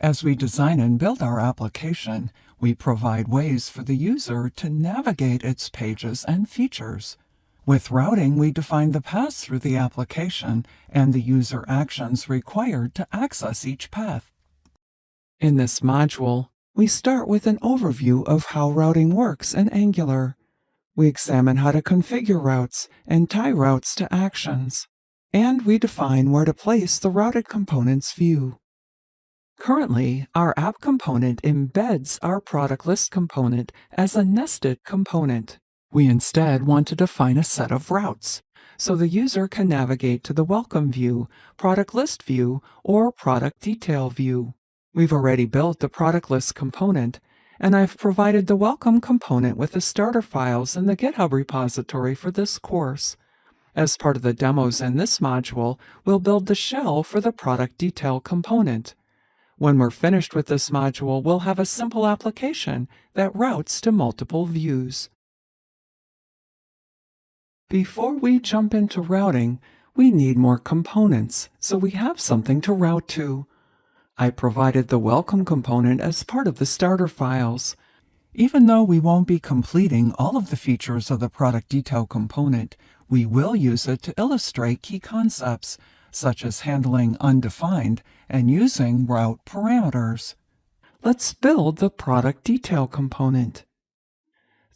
As we design and build our application, we provide ways for the user to navigate its pages and features. With routing, we define the paths through the application and the user actions required to access each path. In this module, we start with an overview of how routing works in Angular. We examine how to configure routes and tie routes to actions. And we define where to place the routed components view. Currently, our app component embeds our product list component as a nested component. We instead want to define a set of routes, so the user can navigate to the welcome view, product list view, or product detail view. We've already built the product list component, and I've provided the welcome component with the starter files in the GitHub repository for this course. As part of the demos in this module, we'll build the shell for the product detail component. When we're finished with this module, we'll have a simple application that routes to multiple views. Before we jump into routing, we need more components, so we have something to route to. I provided the welcome component as part of the starter files. Even though we won't be completing all of the features of the product detail component, we will use it to illustrate key concepts, such as handling undefined and using route parameters. Let's build the product detail component.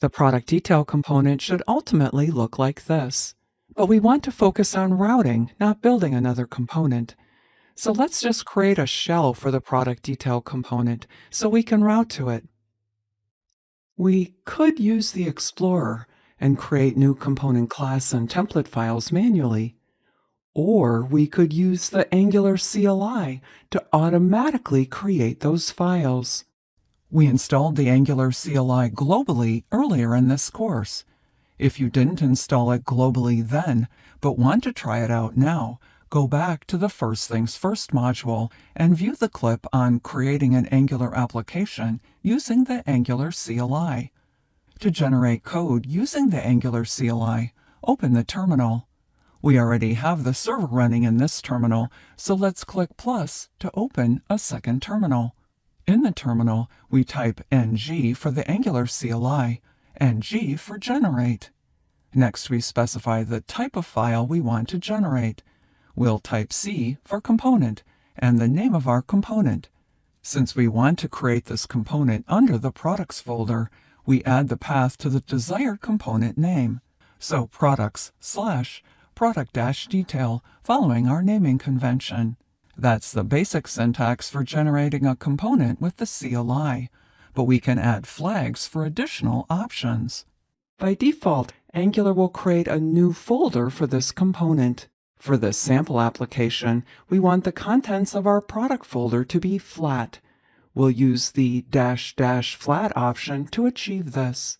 The product detail component should ultimately look like this, but we want to focus on routing, not building another component. So let's just create a shell for the product detail component so we can route to it. We could use the Explorer and create new component class and template files manually. Or we could use the Angular CLI to automatically create those files. We installed the Angular CLI globally earlier in this course. If you didn't install it globally then, but want to try it out now, go back to the First Things First module and view the clip on creating an Angular application using the Angular CLI. To generate code using the Angular CLI, open the terminal. We already have the server running in this terminal, so let's click plus to open a second terminal. In the terminal, we type ng for the Angular CLI, and g for generate. Next, we specify the type of file we want to generate. We'll type C for component, and the name of our component. Since we want to create this component under the products folder, we add the path to the desired component name. So products/product-detail following our naming convention. That's the basic syntax for generating a component with the CLI, but we can add flags for additional options. By default, Angular will create a new folder for this component. For this sample application, we want the contents of our product folder to be flat. We'll use the -- flat option to achieve this.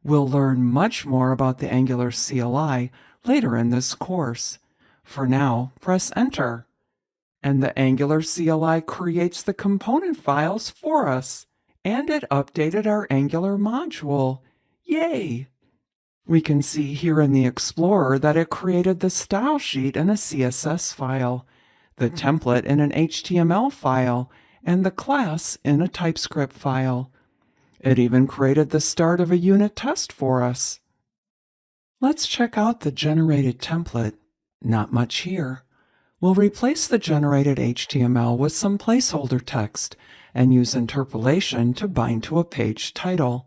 We'll learn much more about the Angular CLI later in this course. For now, press Enter. And the Angular CLI creates the component files for us. And it updated our Angular module. Yay! We can see here in the Explorer that it created the style sheet in a CSS file, the template in an HTML file, and the class in a TypeScript file. It even created the start of a unit test for us. Let's check out the generated template. Not much here. We'll replace the generated HTML with some placeholder text and use interpolation to bind to a page title.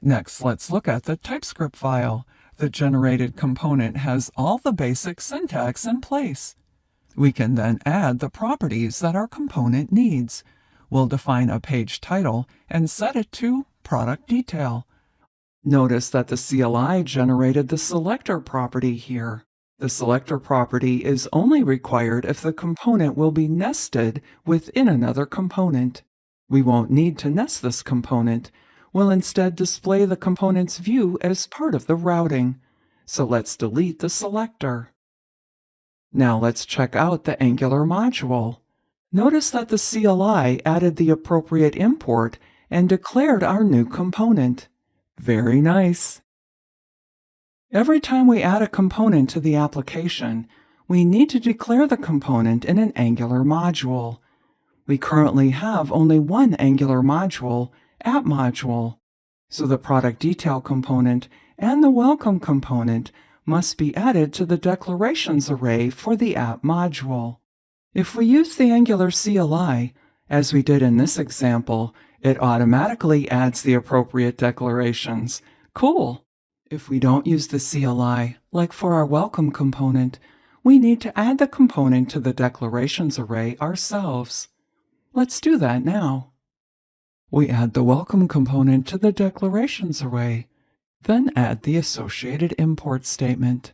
Next, let's look at the TypeScript file. The generated component has all the basic syntax in place. We can then add the properties that our component needs. We'll define a page title and set it to product detail. Notice that the CLI generated the selector property here. The selector property is only required if the component will be nested within another component. We won't need to nest this component. We'll instead display the component's view as part of the routing. So let's delete the selector. Now let's check out the Angular module. Notice that the CLI added the appropriate import and declared our new component. Very nice. Every time we add a component to the application, we need to declare the component in an Angular module. We currently have only one Angular module, app module, so the product detail component and the welcome component must be added to the declarations array for the app module. If we use the Angular CLI, as we did in this example, it automatically adds the appropriate declarations. Cool! If we don't use the CLI, like for our welcome component, we need to add the component to the declarations array ourselves. Let's do that now. We add the welcome component to the declarations array, then add the associated import statement.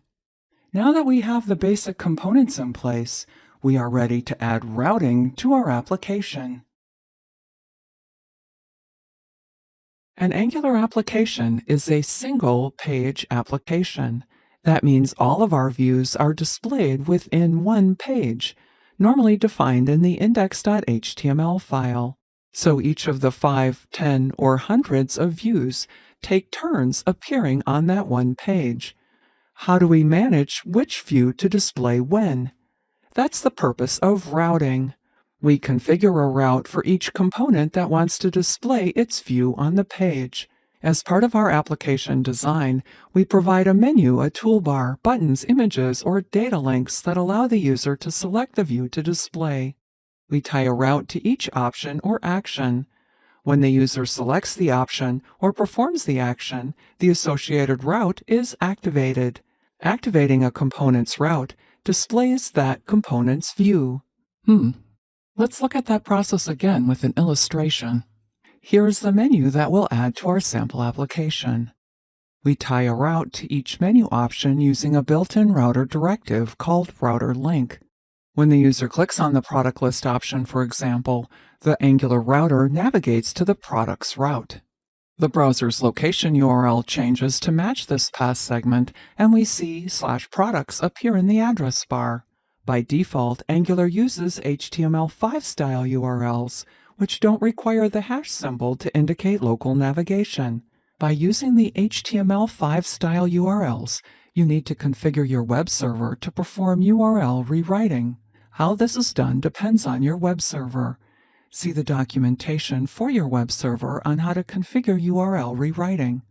Now that we have the basic components in place, we are ready to add routing to our application. An Angular application is a single-page application. That means all of our views are displayed within one page, normally defined in the index.html file. So each of the 5, 10, or hundreds of views take turns appearing on that one page. How do we manage which view to display when? That's the purpose of routing. We configure a route for each component that wants to display its view on the page. As part of our application design, we provide a menu, a toolbar, buttons, images, or data links that allow the user to select the view to display. We tie a route to each option or action. When the user selects the option or performs the action, the associated route is activated. Activating a component's route displays that component's view. Let's look at that process again with an illustration. Here's the menu that we'll add to our sample application. We tie a route to each menu option using a built-in router directive called router link. When the user clicks on the product list option, for example, the Angular router navigates to the product's route. The browser's location URL changes to match this path segment, and we see /products appear in the address bar. By default, Angular uses HTML5 style URLs, which don't require the hash symbol to indicate local navigation. By using the HTML5 style URLs, you need to configure your web server to perform URL rewriting. How this is done depends on your web server. See the documentation for your web server on how to configure URL rewriting.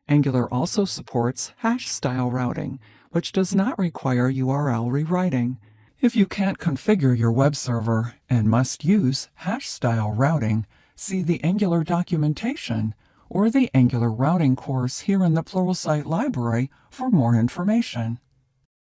Angular also supports hash-style routing, which does not require URL rewriting. If you can't configure your web server and must use hash-style routing, see the Angular documentation or the Angular routing course here in the Pluralsight library for more information.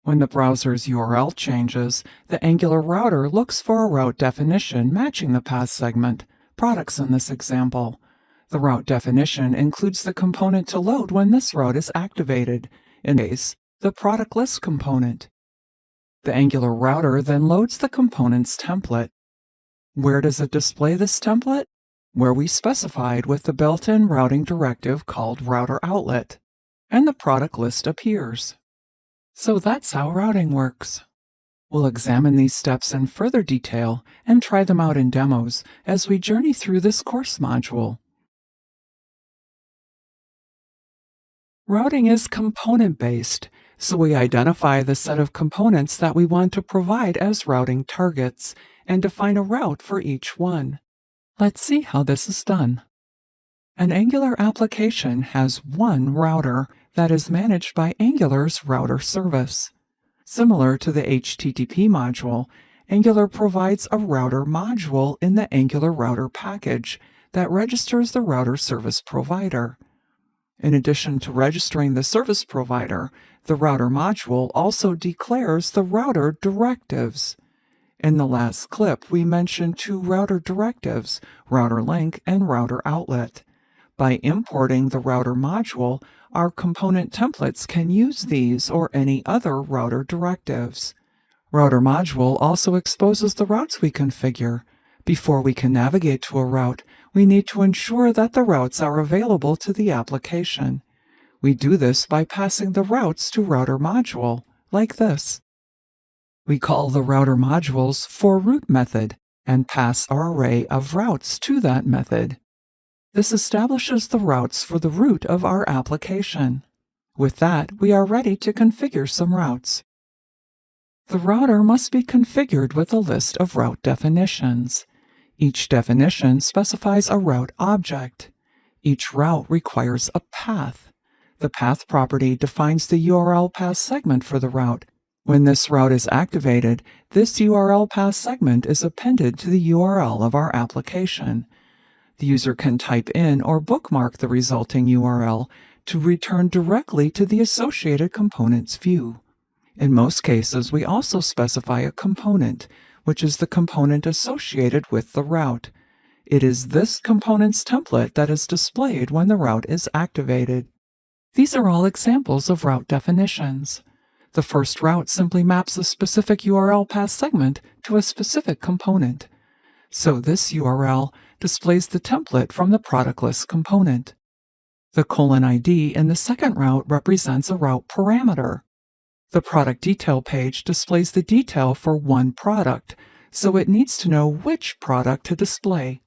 When the browser's URL changes, the Angular router looks for a route definition matching the path segment, products in this example. The route definition includes the component to load when this route is activated, in this case, the product list component. The Angular router then loads the component's template. Where does it display this template? Where we specified with the built-in routing directive called router outlet, and the product list appears. So that's how routing works. We'll examine these steps in further detail and try them out in demos as we journey through this course module. Routing is component-based, so we identify the set of components that we want to provide as routing targets and define a route for each one. Let's see how this is done. An Angular application has one router that is managed by Angular's router service. Similar to the HTTP module, Angular provides a router module in the Angular router package that registers the router service provider. In addition to registering the service provider, the router module also declares the router directives. In the last clip, we mentioned two router directives, router link and router outlet. By importing the router module, our component templates can use these or any other router directives. Router module also exposes the routes we configure. Before we can navigate to a route, we need to ensure that the routes are available to the application. We do this by passing the routes to router module, like this. We call the router module's forRoute method and pass our array of routes to that method. This establishes the routes for the route of our application. With that, we are ready to configure some routes. The router must be configured with a list of route definitions. Each definition specifies a route object. Each route requires a path. The path property defines the URL path segment for the route. When this route is activated, this URL path segment is appended to the URL of our application. The user can type in or bookmark the resulting URL to return directly to the associated components view. In most cases, we also specify a component, which is the component associated with the route. It is this component's template that is displayed when the route is activated. These are all examples of route definitions. The first route simply maps a specific URL path segment to a specific component. So this URL displays the template from the product list component. The :ID in the second route represents a route parameter. The product detail page displays the detail for one product, so it needs to know which product to display.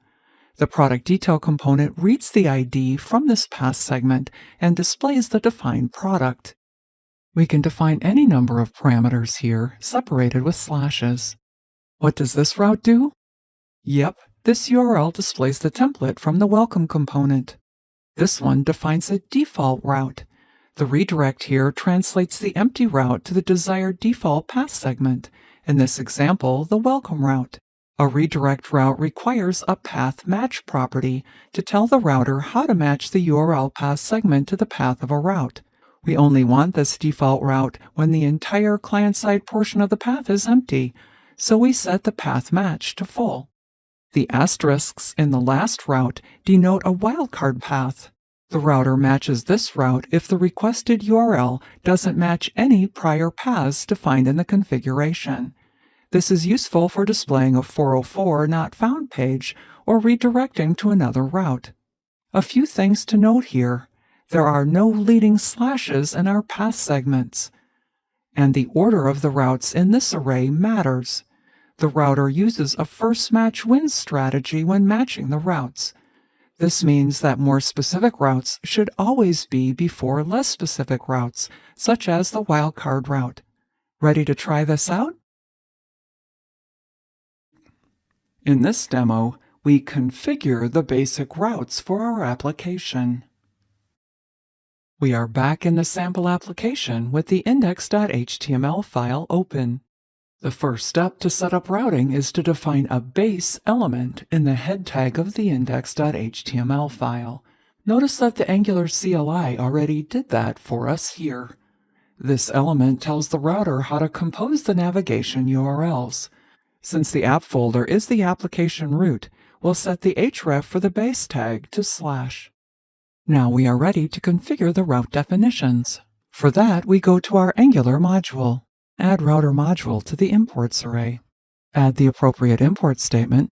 The product detail component reads the ID from this path segment and displays the defined product. We can define any number of parameters here, separated with slashes. What does this route do? Yep, this URL displays the template from the welcome component. This one defines a default route. The redirect here translates the empty route to the desired default path segment, in this example, the welcome route. A redirect route requires a path match property to tell the router how to match the URL path segment to the path of a route. We only want this default route when the entire client-side portion of the path is empty, so we set the path match to full. The asterisks in the last route denote a wildcard path. The router matches this route if the requested URL doesn't match any prior paths defined in the configuration. This is useful for displaying a 404 not found page or redirecting to another route. A few things to note here. There are no leading slashes in our path segments. And the order of the routes in this array matters. The router uses a first match wins strategy when matching the routes. This means that more specific routes should always be before less specific routes, such as the wildcard route. Ready to try this out? In this demo, we configure the basic routes for our application. We are back in the sample application with the index.html file open. The first step to set up routing is to define a base element in the head tag of the index.html file. Notice that the Angular CLI already did that for us here. This element tells the router how to compose the navigation URLs. Since the app folder is the application root, we'll set the href for the base tag to /. Now we are ready to configure the route definitions. For that, we go to our Angular module. Add router module to the imports array. Add the appropriate import statement.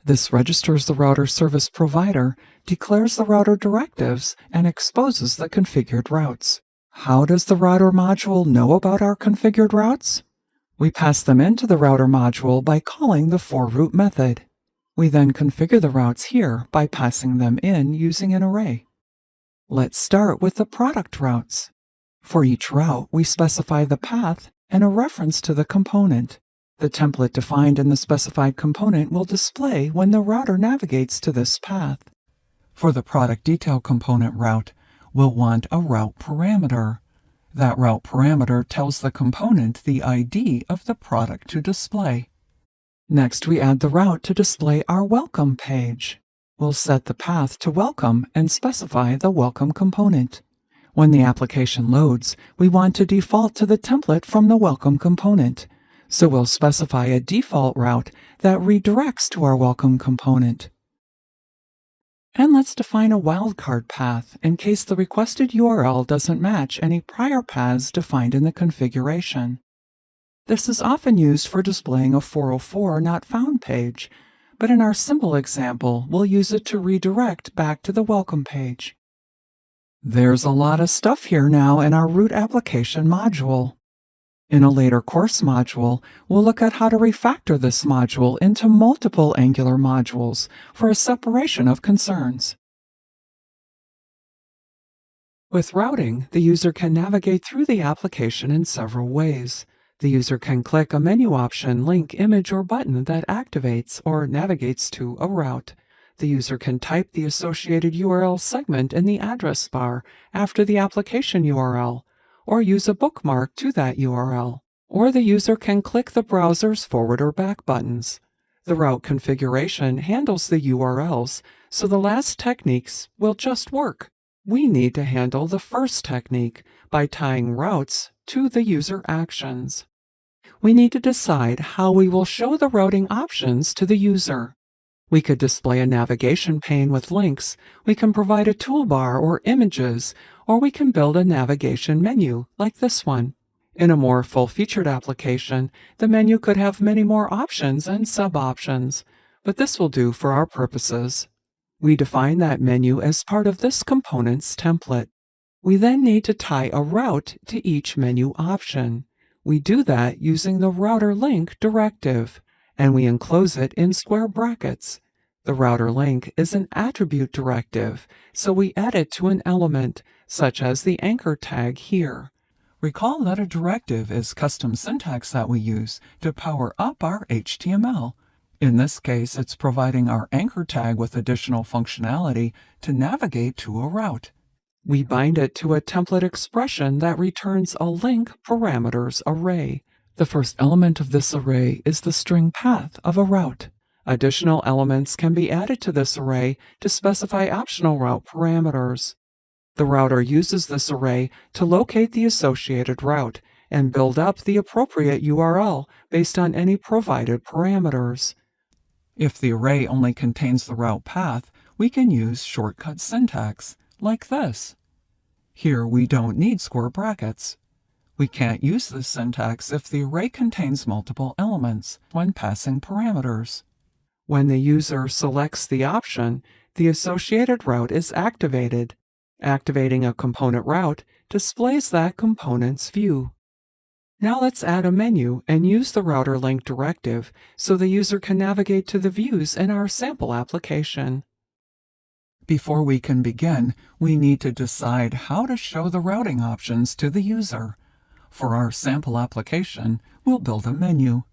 This registers the router service provider, declares the router directives, and exposes the configured routes. How does the router module know about our configured routes? We pass them into the router module by calling the forRoute method. We then configure the routes here by passing them in using an array. Let's start with the product routes. For each route, we specify the path and a reference to the component. The template defined in the specified component will display when the router navigates to this path. For the product detail component route, we'll want a route parameter. That route parameter tells the component the ID of the product to display. Next, we add the route to display our welcome page. We'll set the path to welcome and specify the welcome component. When the application loads, we want to default to the template from the welcome component, so we'll specify a default route that redirects to our welcome component. And let's define a wildcard path in case the requested URL doesn't match any prior paths defined in the configuration. This is often used for displaying a 404 not found page, but in our simple example, we'll use it to redirect back to the welcome page. There's a lot of stuff here now in our root application module. In a later course module, we'll look at how to refactor this module into multiple Angular modules for a separation of concerns. With routing, the user can navigate through the application in several ways. The user can click a menu option, link, image, or button that activates or navigates to a route. The user can type the associated URL segment in the address bar after the application URL, or use a bookmark to that URL. Or the user can click the browser's forward or back buttons. The route configuration handles the URLs, so the last techniques will just work. We need to handle the first technique by tying routes to the user actions. We need to decide how we will show the routing options to the user. We could display a navigation pane with links, we can provide a toolbar or images, or we can build a navigation menu like this one. In a more full-featured application, the menu could have many more options and sub-options, but this will do for our purposes. We define that menu as part of this component's template. We then need to tie a route to each menu option. We do that using the router link directive, and we enclose it in square brackets. The router link is an attribute directive, so we add it to an element, such as the anchor tag here. Recall that a directive is custom syntax that we use to power up our HTML. In this case, it's providing our anchor tag with additional functionality to navigate to a route. We bind it to a template expression that returns a link parameters array. The first element of this array is the string path of a route. Additional elements can be added to this array to specify optional route parameters. The router uses this array to locate the associated route and build up the appropriate URL based on any provided parameters. If the array only contains the route path, we can use shortcut syntax, like this. Here we don't need square brackets. We can't use this syntax if the array contains multiple elements when passing parameters. When the user selects the option, the associated route is activated. Activating a component route displays that component's view. Now let's add a menu and use the router link directive so the user can navigate to the views in our sample application. Before we can begin, we need to decide how to show the routing options to the user. For our sample application, we'll build a menu.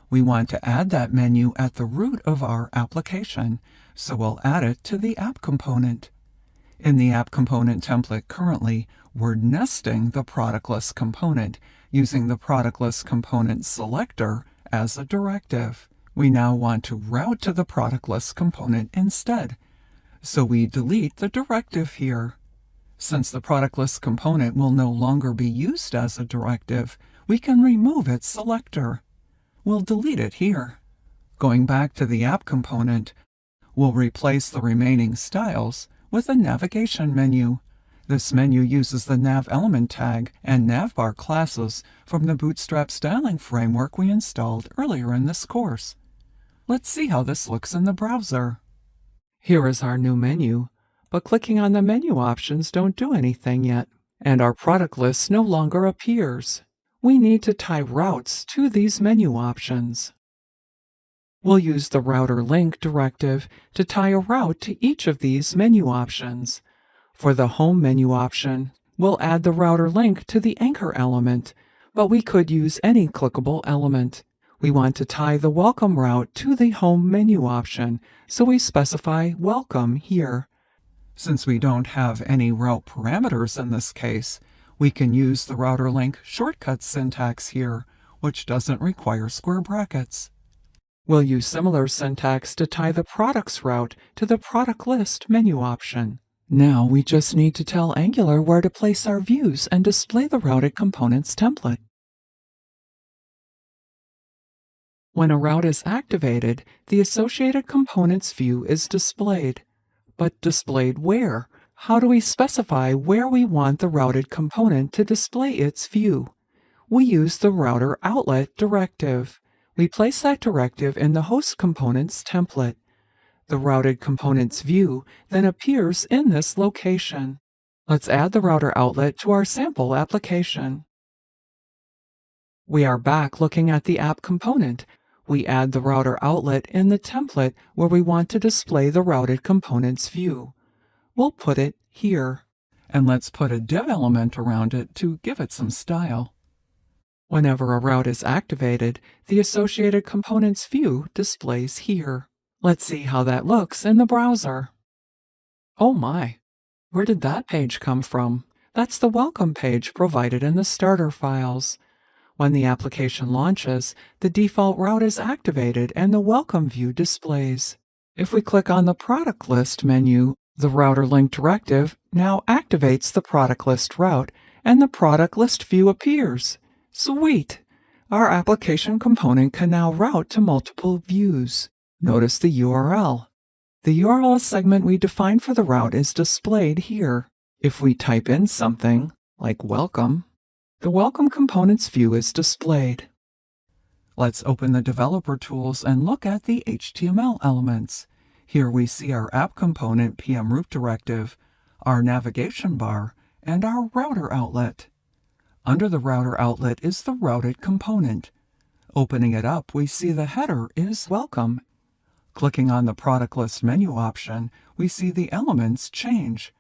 We want to add that menu at the root of our application, so we'll add it to the app component. In the app component template currently, we're nesting the product list component using the product list component selector as a directive. We now want to route to the product list component instead, so we delete the directive here. Since the product list component will no longer be used as a directive, we can remove its selector. We'll delete it here. Going back to the app component, we'll replace the remaining styles with a navigation menu. This menu uses the nav element tag and navbar classes from the Bootstrap styling framework we installed earlier in this course. Let's see how this looks in the browser. Here is our new menu, but clicking on the menu options don't do anything yet, and our product list no longer appears. We need to tie routes to these menu options. We'll use the router link directive to tie a route to each of these menu options. For the home menu option, we'll add the router link to the anchor element, but we could use any clickable element. We want to tie the welcome route to the home menu option, so we specify welcome here. Since we don't have any route parameters in this case, we can use the router link shortcut syntax here, which doesn't require square brackets. We'll use similar syntax to tie the products route to the product list menu option. Now we just need to tell Angular where to place our views and display the routed components template. When a route is activated, the associated components view is displayed. But displayed where? How do we specify where we want the routed component to display its view? We use the router outlet directive. We place that directive in the host component's template. The routed component's view then appears in this location. Let's add the router outlet to our sample application. We are back looking at the app component. We add the router outlet in the template where we want to display the routed component's view. We'll put it here. And let's put a div element around it to give it some style. Whenever a route is activated, the associated components view displays here. Let's see how that looks in the browser. Oh my! Where did that page come from? That's the welcome page provided in the starter files. When the application launches, the default route is activated and the welcome view displays. If we click on the product list menu, the router link directive now activates the product list route and the product list view appears. Sweet! Our application component can now route to multiple views. Notice the URL. The URL segment we defined for the route is displayed here. If we type in something, like welcome, the welcome components view is displayed. Let's open the developer tools and look at the HTML elements. Here we see our app component PM root directive, our navigation bar, and our router outlet. Under the router outlet is the routed component. Opening it up, we see the header is welcome. Clicking on the product list menu option, we see the elements change.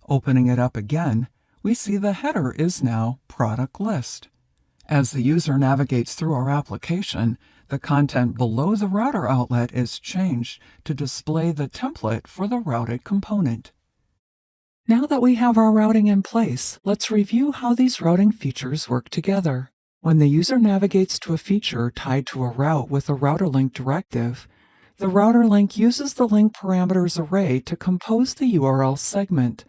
Opening it up again, we see the header is now product list. As the user navigates through our application, the content below the router outlet is changed to display the template for the routed component. Now that we have our routing in place, let's review how these routing features work together. When the user navigates to a feature tied to a route with a router link directive, the router link uses the link parameters array to compose the URL segment.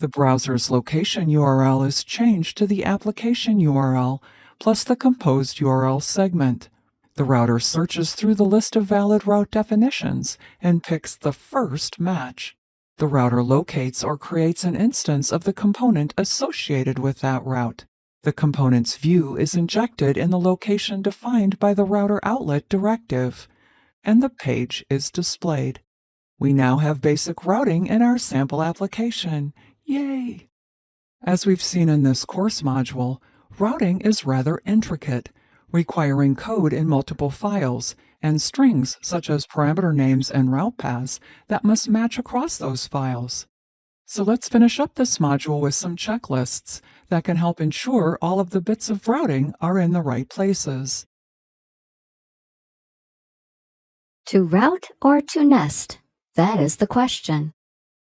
The browser's location URL is changed to the application URL plus the composed URL segment. The router searches through the list of valid route definitions and picks the first match. The router locates or creates an instance of the component associated with that route. The component's view is injected in the location defined by the router outlet directive, and the page is displayed. We now have basic routing in our sample application. Yay! As we've seen in this course module, routing is rather intricate, requiring code in multiple files and strings such as parameter names and route paths that must match across those files. So let's finish up this module with some checklists that can help ensure all of the bits of routing are in the right places. To route or to nest? That is the question.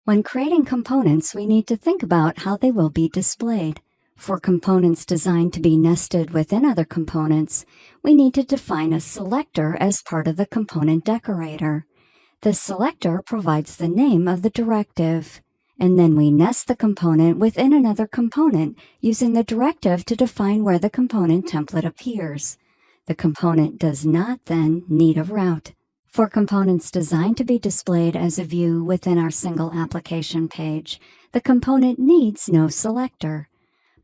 When creating components, we need to think about how they will be displayed. For components designed to be nested within other components, we need to define a selector as part of the component decorator. The selector provides the name of the directive, and then we nest the component within another component using the directive to define where the component template appears. The component does not then need a route. For components designed to be displayed as a view within our single application page, the component needs no selector.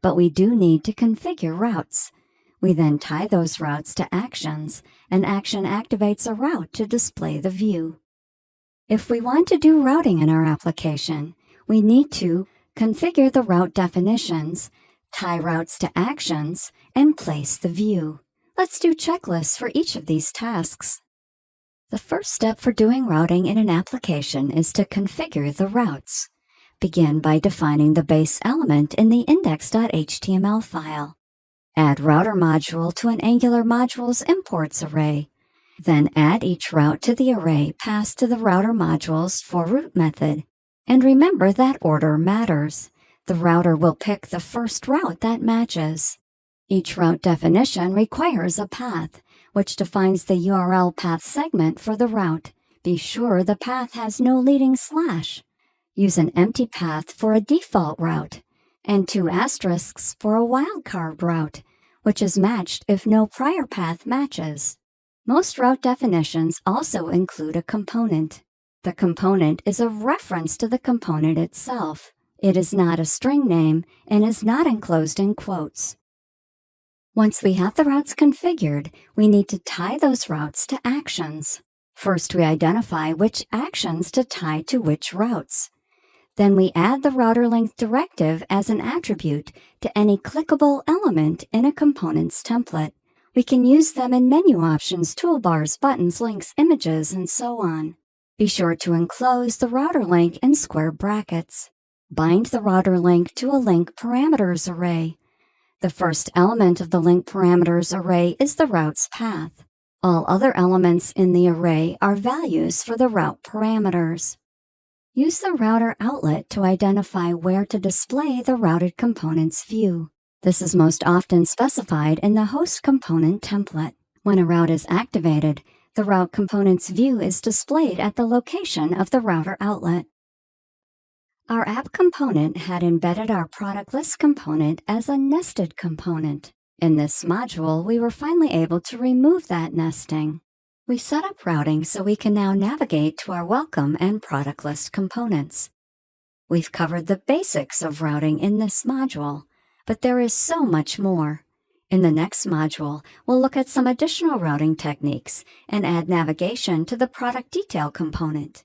But we do need to configure routes. We then tie those routes to actions, and action activates a route to display the view. If we want to do routing in our application, we need to configure the route definitions, tie routes to actions, and place the view. Let's do checklists for each of these tasks. The first step for doing routing in an application is to configure the routes. Begin by defining the base element in the index.html file. Add router module to an Angular modules imports array. Then add each route to the array passed to the router modules for route method. And remember that order matters. The router will pick the first route that matches. Each route definition requires a path, which defines the URL path segment for the route. Be sure the path has no leading slash. Use an empty path for a default route, and 2 asterisks for a wildcard route, which is matched if no prior path matches. Most route definitions also include a component. The component is a reference to the component itself. It is not a string name and is not enclosed in quotes. Once we have the routes configured, we need to tie those routes to actions. First, we identify which actions to tie to which routes. Then we add the router length directive as an attribute to any clickable element in a component's template. We can use them in menu options, toolbars, buttons, links, images, and so on. Be sure to enclose the router link in square brackets. Bind the router link to a link parameters array. The first element of the link parameters array is the route's path. All other elements in the array are values for the route parameters. Use the router outlet to identify where to display the routed component's view. This is most often specified in the host component template. When a route is activated, the route component's view is displayed at the location of the router outlet. Our app component had embedded our product list component as a nested component. In this module, we were finally able to remove that nesting. We set up routing so we can now navigate to our welcome and product list components. We've covered the basics of routing in this module, but there is so much more. In the next module, we'll look at some additional routing techniques and add navigation to the product detail component.